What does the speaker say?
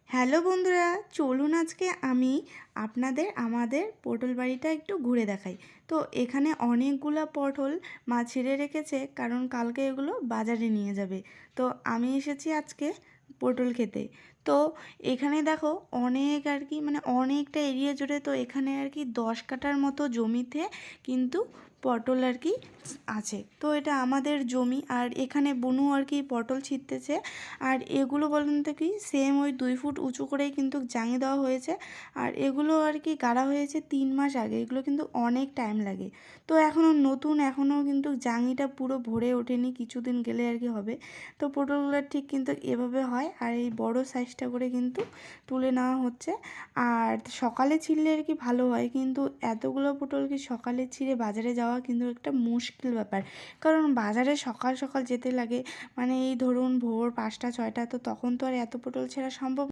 Hello বন্ধুরা, চলুন আজকে আমি আপনাদের আমাদের পটল বাড়িটা একটু ঘুরে দেখাই। তো এখানে অনেকগুলো পটল মা ছিঁড়ে রেখেছে, কারণ কালকে এগুলো বাজারে নিয়ে যাবে। তো আমি এসেছি আজকে পটল খেতে। তো এখানে দেখো অনেক আর কি মানে অনেকটা এরিয়া জুড়ে, তো এখানে আর কি 10 কাঠার মতো জমিতে কিন্তু পটল আর কি আছে। তো এটা আমাদের জমি, আর এখানে বুনু আর কি পটল ছিঁড়তেছে। আর এগুলো বলেন তো কি সেম ওই 2 ফুট উঁচু করেই কিন্তু জাঙি দেওয়া হয়েছে। আর এগুলো আর কি গাড়া হয়েছে 3 মাস আগে, এগুলো কিন্তু অনেক টাইম লাগে। তো এখনও নতুন, এখনও কিন্তু জাঙিটা পুরো ভরে ওঠেনি, কিছুদিন গেলে আর কি হবে। তো পটলগুলো ঠিক কিন্তু এভাবে হয়, আর এই বড় সাইজটা করে কিন্তু তুলে নেওয়া হচ্ছে। আর সকালে ছিঁড়লে আর কি ভালো হয়, কিন্তু এতগুলো পটল কি সকালে ছিঁড়ে বাজারে যাওয়া কিন্তু একটা মুশকিল ব্যাপার। কারণ বাজারে সকাল সকাল যেতে লাগে, মানে এই ধরুন ভোর 5টা 6টা, তো তখন তো আর এত পটল ছেঁড়া সম্ভব